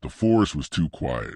The forest was too quiet.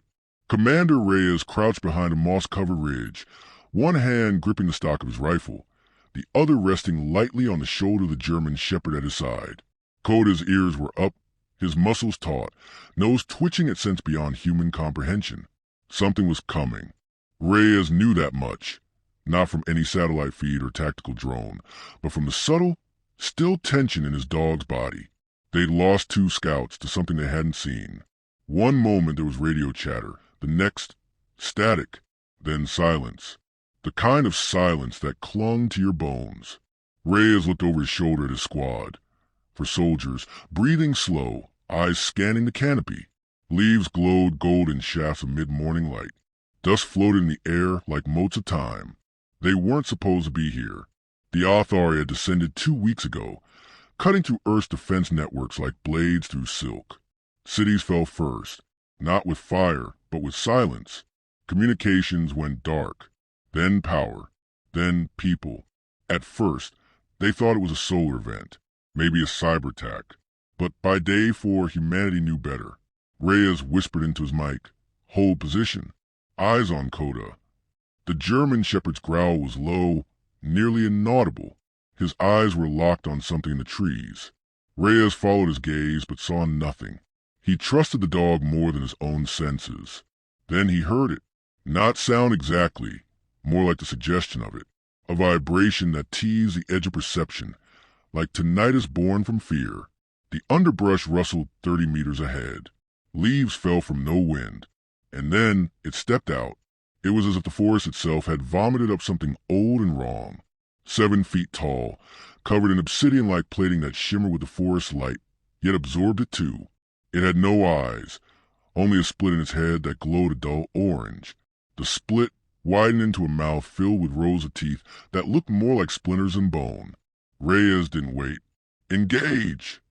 Commander Reyes crouched behind a moss-covered ridge, one hand gripping the stock of his rifle, the other resting lightly on the shoulder of the German shepherd at his side. Koda's ears were up, his muscles taut, nose twitching at sense beyond human comprehension. Something was coming. Reyes knew that much, not from any satellite feed or tactical drone, but from the subtle, still tension in his dog's body. They'd lost 2 scouts to something they hadn't seen. One moment there was radio chatter, the next, static, then silence. The kind of silence that clung to your bones. Reyes looked over his shoulder at his squad. For soldiers, breathing slow, eyes scanning the canopy. Leaves glowed golden shafts of mid-morning light. Dust floated in the air like motes of time. They weren't supposed to be here. The Athari had descended 2 weeks ago, cutting through Earth's defense networks like blades through silk. Cities fell first, not with fire, but with silence. Communications went dark, then power, then people. At first, they thought it was a solar event, maybe a cyber attack. But by day 4, humanity knew better. Reyes whispered into his mic, "Hold position. Eyes on Koda." The German shepherd's growl was low, nearly inaudible. His eyes were locked on something in the trees. Reyes followed his gaze, but saw nothing. He trusted the dog more than his own senses. Then he heard it. Not sound exactly, more like the suggestion of it. A vibration that teased the edge of perception, like tinnitus born from fear. The underbrush rustled 30 meters ahead. Leaves fell from no wind. And then it stepped out. It was as if the forest itself had vomited up something old and wrong. 7 feet tall, covered in obsidian-like plating that shimmered with the forest's light, yet absorbed it too. It had no eyes, only a split in its head that glowed a dull orange. The split widened into a mouth filled with rows of teeth that looked more like splinters than bone. Reyes didn't wait. "Engage!"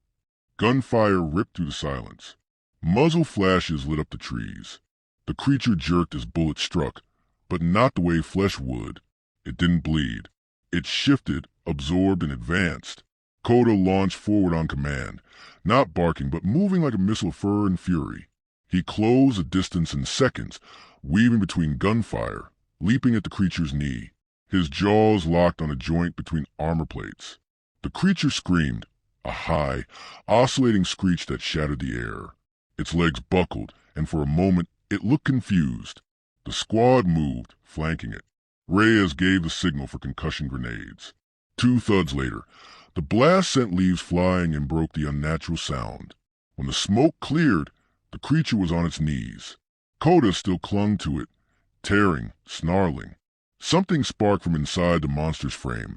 Gunfire ripped through the silence. Muzzle flashes lit up the trees. The creature jerked as bullets struck, but not the way flesh would. It didn't bleed. It shifted, absorbed, and advanced. Koda launched forward on command, not barking but moving like a missile of fur and fury. He closed the distance in seconds, weaving between gunfire, leaping at the creature's knee. His jaws locked on a joint between armor plates. The creature screamed, a high, oscillating screech that shattered the air. Its legs buckled, and for a moment it looked confused. The squad moved, flanking it. Reyes gave the signal for concussion grenades. 2 thuds later, the blast sent leaves flying and broke the unnatural sound. When the smoke cleared, the creature was on its knees. Koda still clung to it, tearing, snarling. Something sparked from inside the monster's frame.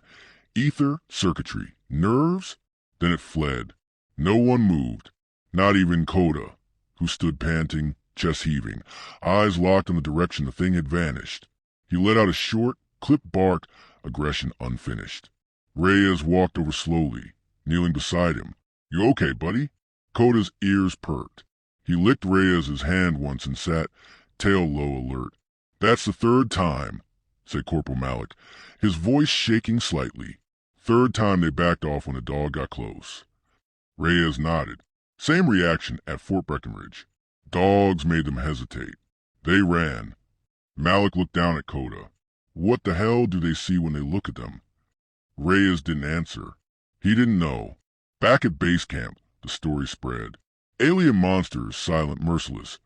Ether, circuitry, nerves? Then it fled. No one moved, not even Koda, who stood panting, chest heaving, eyes locked on the direction the thing had vanished. He let out a short, clipped bark, aggression unfinished. Reyes walked over slowly, kneeling beside him. "You okay, buddy?" Koda's ears perked. He licked Reyes' hand once and sat, tail low, alert. "That's the 3rd time," said Corporal Malik, his voice shaking slightly. 3rd time they backed off when the dog got close. Reyes nodded. Same reaction at Fort Breckenridge. Dogs made them hesitate. They ran. Malik looked down at Koda. What the hell do they see when they look at them? Reyes didn't answer. He didn't know. Back at base camp, the story spread. Alien monsters, silent, merciless,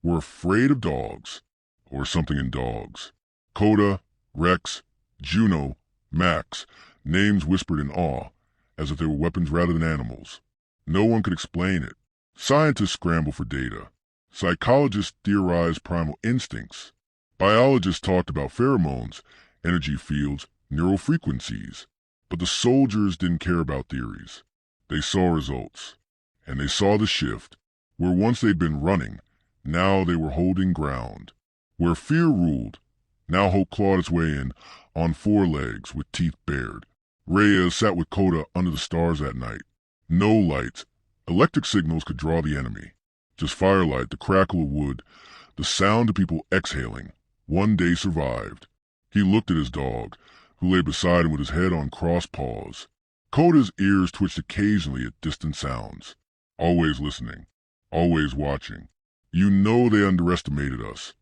were afraid of dogs, or something in dogs. Koda, Rex, Juno, Max, names whispered in awe, as if they were weapons rather than animals. No one could explain it. Scientists scrambled for data. Psychologists theorized primal instincts. Biologists talked about pheromones, energy fields, neural frequencies. But the soldiers didn't care about theories. They saw results. And they saw the shift. Where once they'd been running, now they were holding ground. Where fear ruled, now hope clawed its way in, on 4 legs with teeth bared. Reyes sat with Koda under the stars that night. No lights. Electric signals could draw the enemy. Just firelight, the crackle of wood, the sound of people exhaling. One day survived. He looked at his dog, who lay beside him with his head on crossed paws. Koda's ears twitched occasionally at distant sounds. Always listening. Always watching. You know they underestimated us,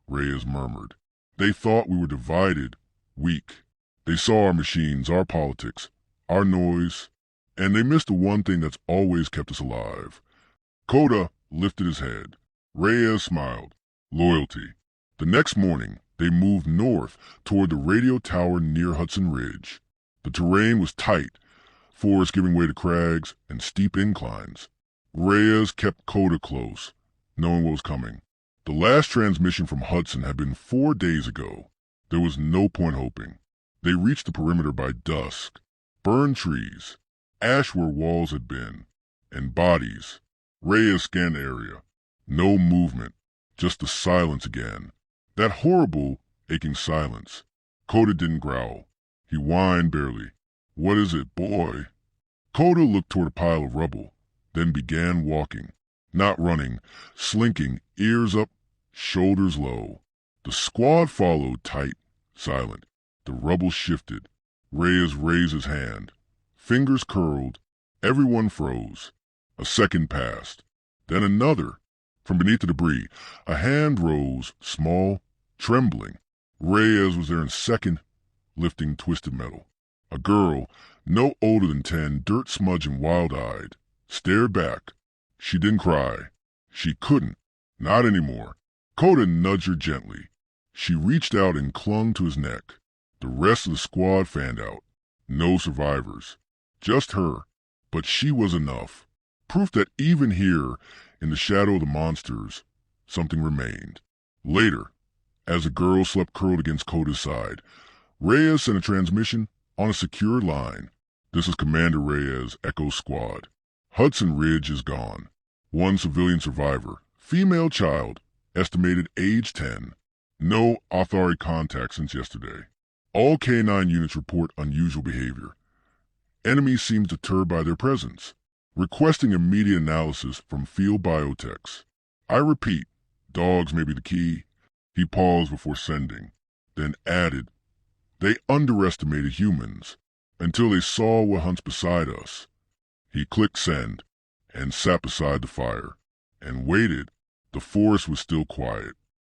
Reyes murmured. They thought we were divided, weak. They saw our machines, our politics, our noise, and they missed the one thing that's always kept us alive. Coda lifted his head. Reyes smiled. Loyalty. The next morning, they moved north toward the radio tower near Hudson Ridge. The terrain was tight, forest giving way to crags and steep inclines. Reyes kept Coda close, knowing what was coming. The last transmission from Hudson had been 4 days ago. There was no point hoping. They reached the perimeter by dusk. Burned trees, ash where walls had been, and bodies. Reyes scanned the area. No movement, just the silence again. That horrible, aching silence. Coda didn't growl. He whined barely. What is it, boy? Coda looked toward a pile of rubble, then began walking. Not running, slinking, ears up, shoulders low. The squad followed tight, silent. The rubble shifted. Reyes raised his hand. Fingers curled. Everyone froze. A second passed. Then another. From beneath the debris, a hand rose, small, trembling. Reyes was there in a second, lifting twisted metal. A girl, no older than 10, dirt-smudged and wild-eyed, stared back. She didn't cry. She couldn't. Not anymore. Coda nudged her gently. She reached out and clung to his neck. The rest of the squad fanned out. No survivors. Just her. But she was enough. Proof that even here, in the shadow of the monsters, something remained. Later, as the girl slept curled against Coda's side, Reyes sent a transmission on a secure line. This is Commander Reyes, Echo Squad. Hudson Ridge is gone. One civilian survivor, female child, estimated age 10. No Athari contact since yesterday. All K-9 units report unusual behavior. Enemy seems deterred by their presence, requesting immediate analysis from field biotechs. I repeat, dogs may be the key. He paused before sending, then added, they underestimated humans until they saw what hunts beside us. He clicked send and sat beside the fire and waited. The forest was still quiet,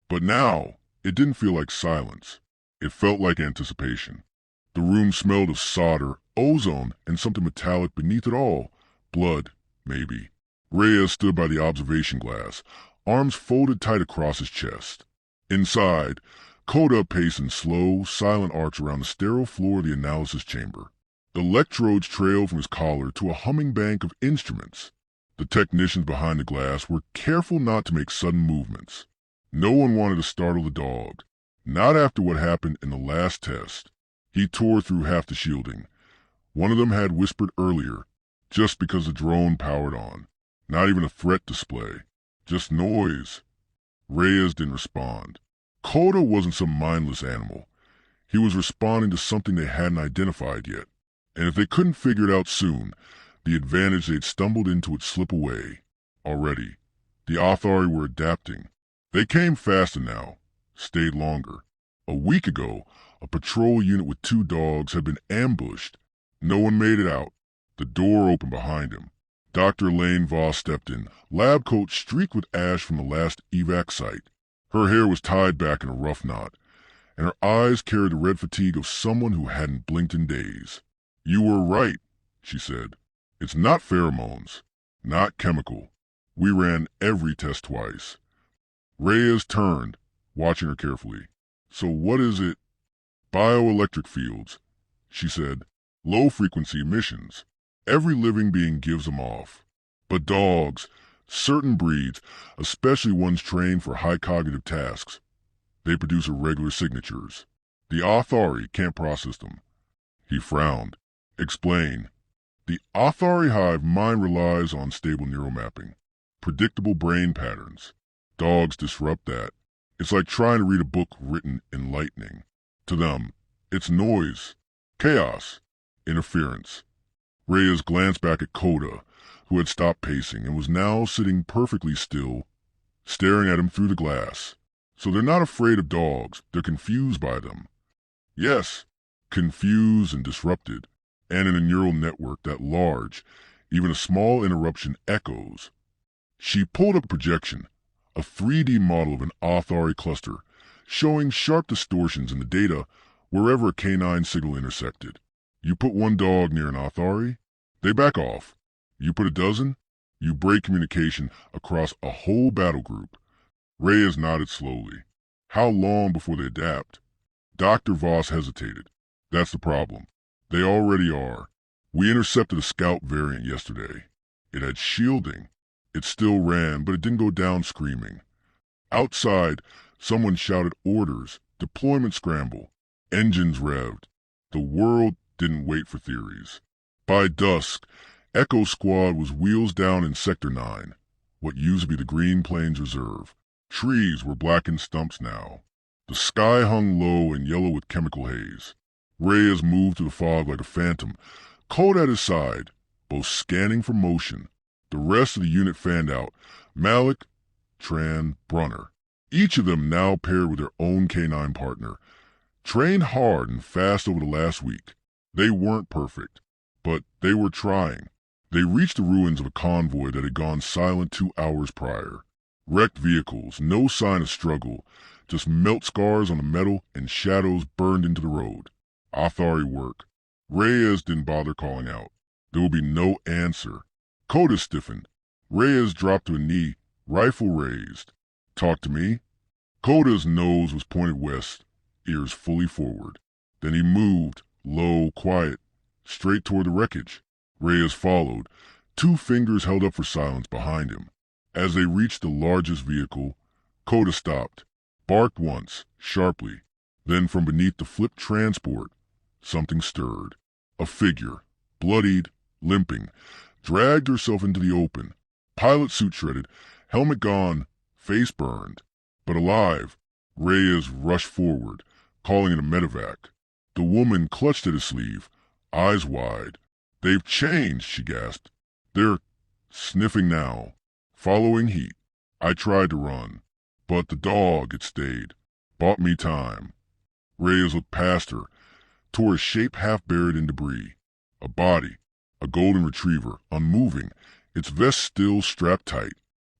but now it didn't feel like silence. It felt like anticipation. The room smelled of solder, ozone, and something metallic beneath it all. Blood, maybe. Reyes stood by the observation glass, arms folded tight across his chest. Inside, Coda paced in slow, silent arcs around the sterile floor of the analysis chamber. The electrodes trailed from his collar to a humming bank of instruments. The technicians behind the glass were careful not to make sudden movements. No one wanted to startle the dog. Not after what happened in the last test. He tore through half the shielding. One of them had whispered earlier, just because the drone powered on. Not even a threat display. Just noise. Reyes didn't respond. Coda wasn't some mindless animal. He was responding to something they hadn't identified yet. And if they couldn't figure it out soon, the advantage they'd stumbled into would slip away. Already. The Athari were adapting. They came faster now. Stayed longer. A week ago, a patrol unit with 2 dogs had been ambushed. No one made it out. The door opened behind him. Dr. Lane Voss stepped in, lab coat streaked with ash from the last evac site. Her hair was tied back in a rough knot, and her eyes carried the red fatigue of someone who hadn't blinked in days. You were right, she said. It's not pheromones, not chemical. We ran every test twice. Reyes turned, watching her carefully. So what is it? Bioelectric fields, she said. Low-frequency emissions. Every living being gives them off. But dogs, certain breeds, especially ones trained for high cognitive tasks, they produce irregular signatures. The Athari can't process them. He frowned. Explain. The Athari hive mind relies on stable neural mapping, predictable brain patterns. Dogs disrupt that. It's like trying to read a book written in lightning. To them, it's noise, chaos, interference. Reyes glanced back at Coda, who had stopped pacing and was now sitting perfectly still, staring at him through the glass. So they're not afraid of dogs, they're confused by them. Yes, confused and disrupted, and in a neural network that large, even a small interruption echoes. She pulled up a projection, a 3D model of an Authari cluster, showing sharp distortions in the data wherever a canine signal intersected. You put one dog near an Authari, they back off. You put a dozen, you break communication across a whole battle group. Reyes nodded slowly. How long before they adapt? Dr. Voss hesitated. That's the problem. They already are. We intercepted a scout variant yesterday. It had shielding. It still ran, but it didn't go down screaming. Outside, someone shouted orders, deployment scramble, engines revved. The world didn't wait for theories. By dusk, Echo Squad was wheels down in Sector 9, what used to be the Green Plains Reserve. Trees were blackened stumps now. The sky hung low and yellow with chemical haze. Reyes moved through the fog like a phantom, Cold at his side, both scanning for motion. The rest of the unit fanned out, Malik, Tran, Brunner. Each of them now paired with their own canine partner. Trained hard and fast over the last week. They weren't perfect, but they were trying. They reached the ruins of a convoy that had gone silent 2 hours prior. Wrecked vehicles, no sign of struggle, just melt scars on the metal and shadows burned into the road. Authari work. Reyes didn't bother calling out. There would be no answer. Coda stiffened. Reyes dropped to a knee, rifle raised. Talk to me? Coda's nose was pointed west, ears fully forward. Then he moved, low, quiet, straight toward the wreckage. Reyes followed, 2 fingers held up for silence behind him. As they reached the largest vehicle, Coda stopped, barked once, sharply. Then from beneath the flipped transport, something stirred. A figure, bloodied, limping, dragged herself into the open. Pilot suit shredded, helmet gone, face burned. But alive, Reyes rushed forward, calling it a medevac. The woman clutched at his sleeve, eyes wide. They've changed, she gasped. They're sniffing now, following heat. I tried to run, but the dog, it stayed, bought me time. Reyes looked past her, toward a shape half buried in debris. A body, a golden retriever, unmoving, its vest still strapped tight.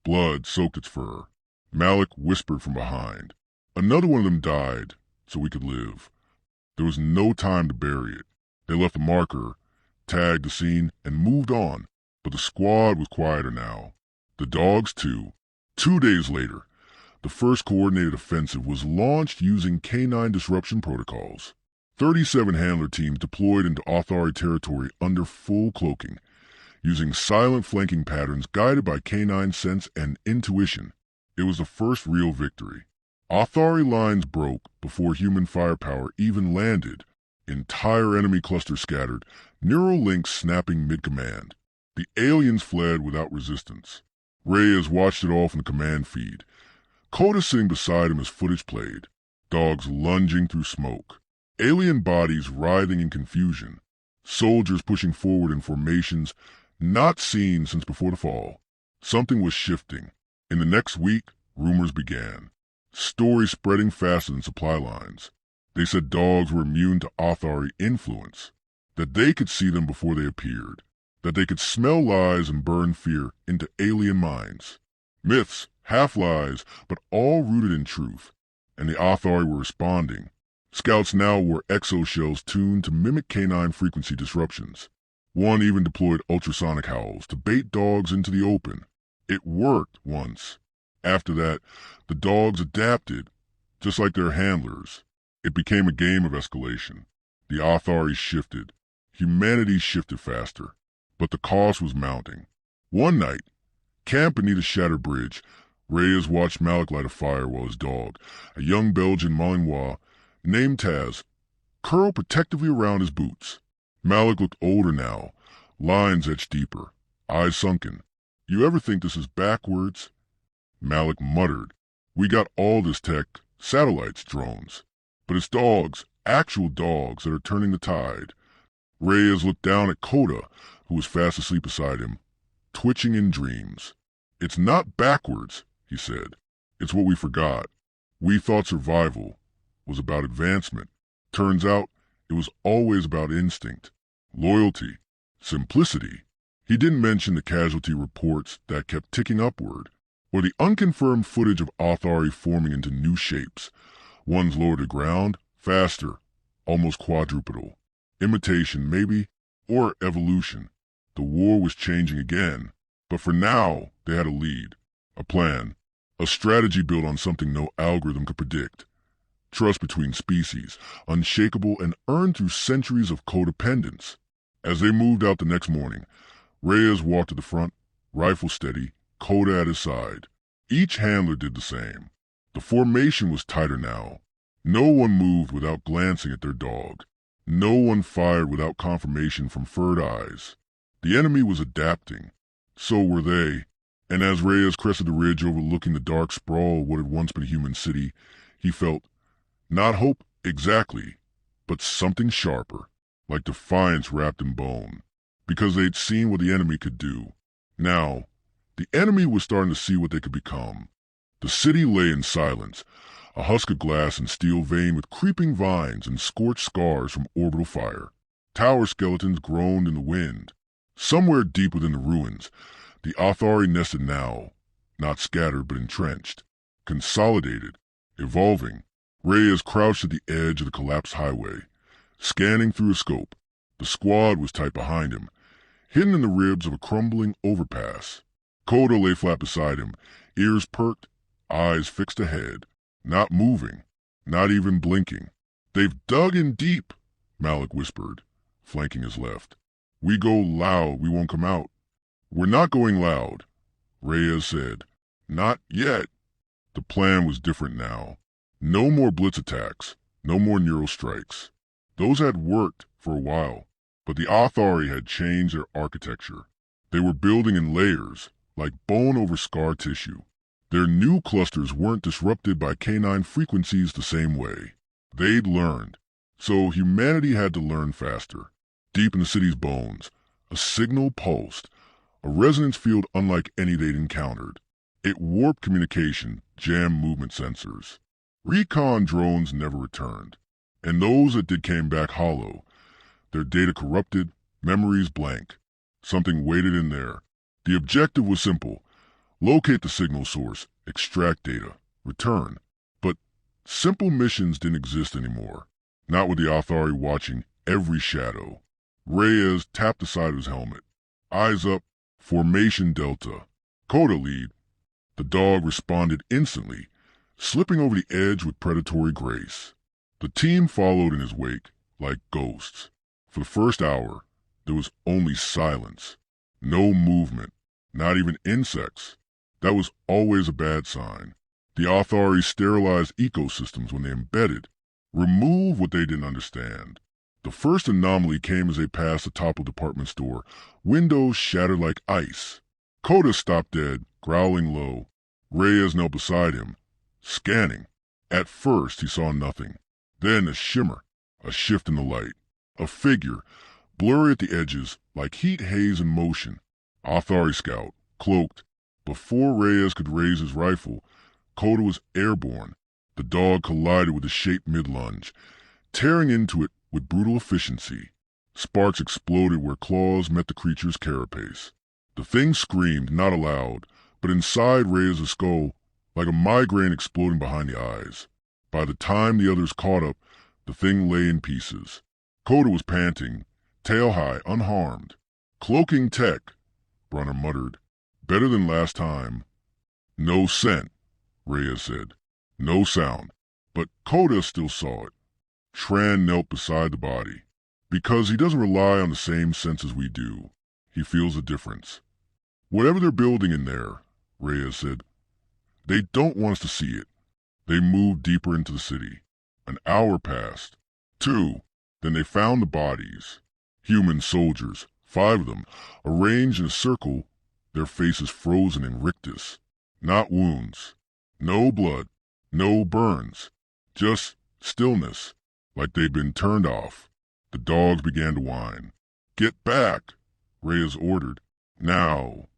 Blood soaked its fur. Malik whispered from behind. Another one of them died, so we could live. There was no time to bury it. They left a marker, tagged the scene, and moved on. But the squad was quieter now. The dogs, too. 2 days later, the first coordinated offensive was launched using canine disruption protocols. 37 handler teams deployed into Authari territory under full cloaking, using silent flanking patterns guided by canine sense and intuition. It was the first real victory. Authari lines broke before human firepower even landed. Entire enemy clusters scattered, neural links snapping mid-command. The aliens fled without resistance. Reyes watched it all from the command feed. Coda sitting beside him as footage played. Dogs lunging through smoke. Alien bodies writhing in confusion. Soldiers pushing forward in formations not seen since before the fall. Something was shifting. In the next week, rumors began. Stories spreading faster than supply lines. They said dogs were immune to Authari influence. That they could see them before they appeared. That they could smell lies and burn fear into alien minds. Myths, half-lies, but all rooted in truth. And the Authari were responding. Scouts now wore exoshells tuned to mimic canine frequency disruptions. One even deployed ultrasonic howls to bait dogs into the open. It worked once. After that, the dogs adapted, just like their handlers. It became a game of escalation. The Authari shifted. Humanity shifted faster. But the cost was mounting. One night, camped beneath a shattered bridge, Reyes watched Malik light a fire while his dog, a young Belgian Malinois, named Taz, curled protectively around his boots. Malik looked older now, lines etched deeper, eyes sunken. You ever think this is backwards? Malik muttered. We got all this tech, satellites, drones. But it's dogs, actual dogs, that are turning the tide. Reyes looked down at Coda, who was fast asleep beside him, twitching in dreams. It's not backwards, he said. It's what we forgot. We thought survival was about advancement. Turns out it was always about instinct, loyalty, simplicity. He didn't mention the casualty reports that kept ticking upward. or the unconfirmed footage of Authari forming into new shapes. Ones lower to ground, faster, almost quadrupedal. Imitation, maybe, or evolution. The war was changing again, but for now, they had a lead, a plan, a strategy built on something no algorithm could predict. Trust between species, unshakable and earned through centuries of codependence. As they moved out the next morning, Reyes walked to the front, rifle steady, Coda at his side. Each handler did the same. The formation was tighter now. No one moved without glancing at their dog. No one fired without confirmation from furred eyes. The enemy was adapting. So were they. And as Reyes crested the ridge overlooking the dark sprawl of what had once been a human city, he felt, not hope exactly, but something sharper, like defiance wrapped in bone, because they'd seen what the enemy could do. Now, the enemy was starting to see what they could become. The city lay in silence, a husk of glass and steel veined with creeping vines and scorched scars from orbital fire. Tower skeletons groaned in the wind. Somewhere deep within the ruins, the Authari nested now, not scattered but entrenched, consolidated, evolving. Reyes crouched at the edge of the collapsed highway, scanning through a scope. The squad was tight behind him, hidden in the ribs of a crumbling overpass. Coda lay flat beside him, ears perked, eyes fixed ahead, not moving, not even blinking. "They've dug in deep," Malik whispered, flanking his left. "We go loud, we won't come out." "We're not going loud," Reyes said. "Not yet." The plan was different now. No more blitz attacks, no more neural strikes. Those had worked for a while, but the Authari had changed their architecture. They were building in layers, like bone over scar tissue. Their new clusters weren't disrupted by canine frequencies the same way. They'd learned. So humanity had to learn faster. Deep in the city's bones, a signal pulsed, a resonance field unlike any they'd encountered. It warped communication, jammed movement sensors. Recon drones never returned, and those that did came back hollow, their data corrupted, memories blank. Something waited in there. The objective was simple: locate the signal source, extract data, return. But simple missions didn't exist anymore, not with the Authari watching every shadow. Reyes tapped the side of his helmet. Eyes up, formation delta. Coda lead. The dog responded instantly, slipping over the edge with predatory grace. The team followed in his wake, like ghosts. For the first hour, there was only silence. No movement, not even insects. That was always a bad sign. The Authari sterilized ecosystems when they embedded, removed what they didn't understand. The first anomaly came as they passed the toppled department store, windows shattered like ice. Coda stopped dead, growling low. Reyes knelt beside him, scanning. At first he saw nothing. Then a shimmer, a shift in the light. A figure, blurry at the edges, like heat haze in motion. Authari scout, cloaked. Before Reyes could raise his rifle, Coda was airborne. The dog collided with the shape mid-lunge, tearing into it with brutal efficiency. Sparks exploded where claws met the creature's carapace. The thing screamed, not aloud, but inside Reyes' skull, like a migraine exploding behind the eyes. By the time the others caught up, the thing lay in pieces. Coda was panting, tail high, unharmed. "Cloaking tech," Brunner muttered. "Better than last time." "No scent," Reyes said. "No sound." But Coda still saw it. Tran knelt beside the body. "Because he doesn't rely on the same senses we do. He feels the difference." "Whatever they're building in there," Reyes said, "they don't want us to see it." They moved deeper into the city. An hour passed. 2. Then they found the bodies. Human soldiers, 5 of them, arranged in a circle, their faces frozen in rictus. Not wounds. No blood. No burns. Just stillness, like they'd been turned off. The dogs began to whine. "Get back," Reyes ordered. "Now."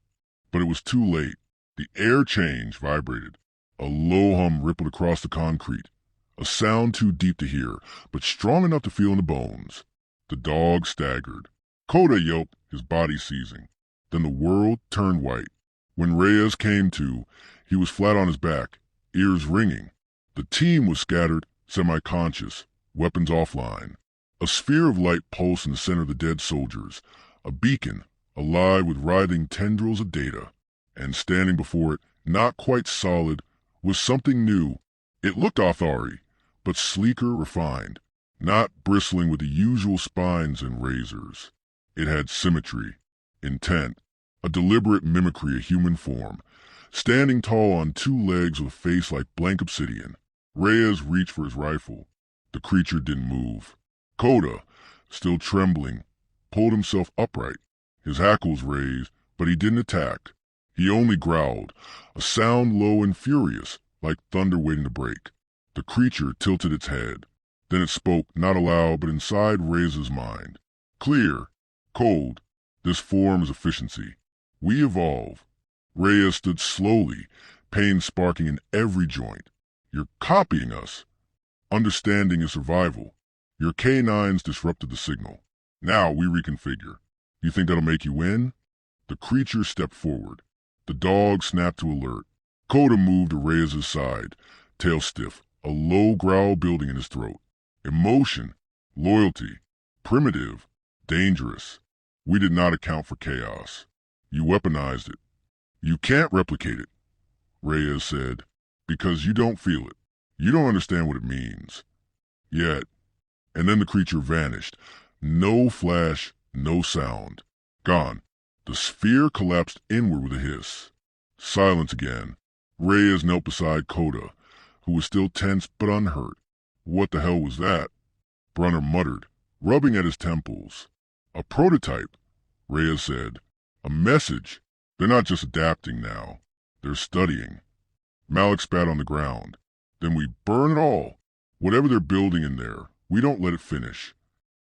But it was too late. The air change vibrated. A low hum rippled across the concrete. A sound too deep to hear, but strong enough to feel in the bones. The dog staggered. Coda yelped, his body seizing. Then the world turned white. When Reyes came to, He was flat on his back, ears ringing. The team was scattered, semi-conscious, weapons offline. A sphere of light pulsed in the center of the dead soldiers, a beacon, alive with writhing tendrils of data. And standing before it, not quite solid, was something new. It looked Athari, but sleeker, refined, not bristling with the usual spines and razors. It had symmetry, intent, a deliberate mimicry of human form. Standing tall on two legs with a face like blank obsidian, Reyes reached for his rifle. The creature didn't move. Coda, still trembling, pulled himself upright, his hackles raised, but he didn't attack. He only growled, a sound low and furious, like thunder waiting to break. The creature tilted its head. Then it spoke, not aloud, but inside Reyes' mind. Clear, cold, this form is efficiency. We evolve. Reyes stood slowly, pain sparking in every joint. You're copying us. Understanding is survival. Your K9s disrupted the signal. Now we reconfigure. You think that'll make you win? The creature stepped forward. The dog snapped to alert. Coda moved to Reyes' side, tail stiff, a low growl building in his throat. Emotion, loyalty, primitive, dangerous. We did not account for chaos. You weaponized it. You can't replicate it, Reyes said, because you don't feel it. You don't understand what it means. Yet. And then the creature vanished. No flash, no sound. Gone. The sphere collapsed inward with a hiss. Silence again. Reyes knelt beside Coda, who was still tense but unhurt. What the hell was that? Brunner muttered, rubbing at his temples. A prototype, Reyes said. A message. They're not just adapting now. They're studying. Malik spat on the ground. Then we burn it all. Whatever they're building in there, we don't let it finish.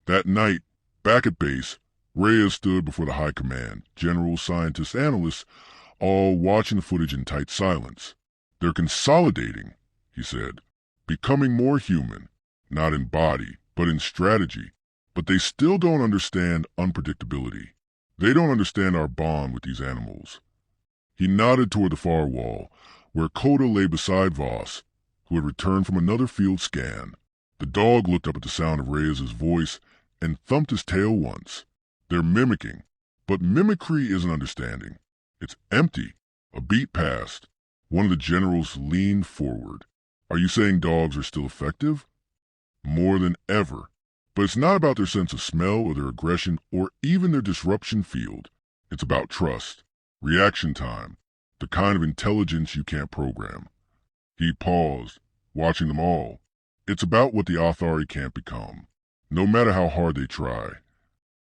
That night, back at base, Reyes stood before the high command, generals, scientists, analysts, all watching the footage in tight silence. They're consolidating, he said, becoming more human, not in body, but in strategy. But they still don't understand unpredictability. They don't understand our bond with these animals. He nodded toward the far wall, where Coda lay beside Voss, who had returned from another field scan. The dog looked up at the sound of Reyes' voice and thumped his tail once. They're mimicking, but mimicry isn't understanding. It's empty. A beat passed. One of the generals leaned forward. Are you saying dogs are still effective? More than ever. But it's not about their sense of smell or their aggression or even their disruption field. It's about trust, reaction time, the kind of intelligence you can't program. He paused, watching them all. It's about what the Athari can't become, no matter how hard they try.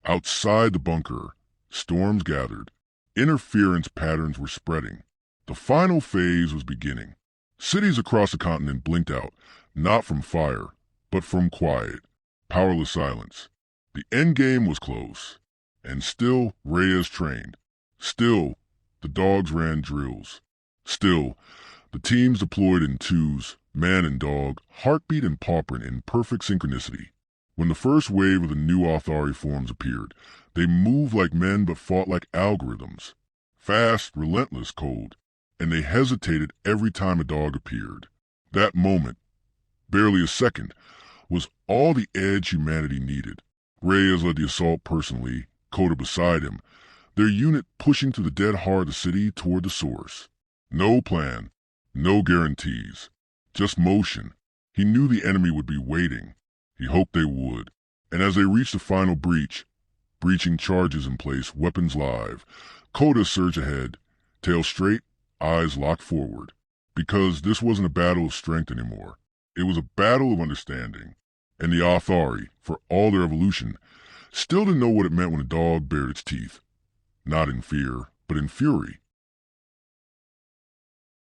Outside the bunker, storms gathered. Interference patterns were spreading. The final phase was beginning. Cities across the continent blinked out, not from fire, but from quiet, powerless silence. The endgame was close. And still, Reyes trained. Still, the dogs ran drills. Still, the teams deployed in twos, man and dog, heartbeat and paw print in perfect synchronicity. When the first wave of the new Athari forms appeared, they moved like men but fought like algorithms. Fast, relentless, cold. And they hesitated every time a dog appeared. That moment, barely a second, was all the edge humanity needed. Reyes led the assault personally, Coda beside him, their unit pushing through the dead heart of the city toward the source. No plan, no guarantees, just motion. He knew the enemy would be waiting. He hoped they would. And as they reached the final breach, breaching charges in place, weapons live, Coda surged ahead, tail straight, eyes locked forward. Because this wasn't a battle of strength anymore. It was a battle of understanding. And the Athari, for all their evolution, still didn't know what it meant when a dog bared its teeth. Not in fear, but in fury.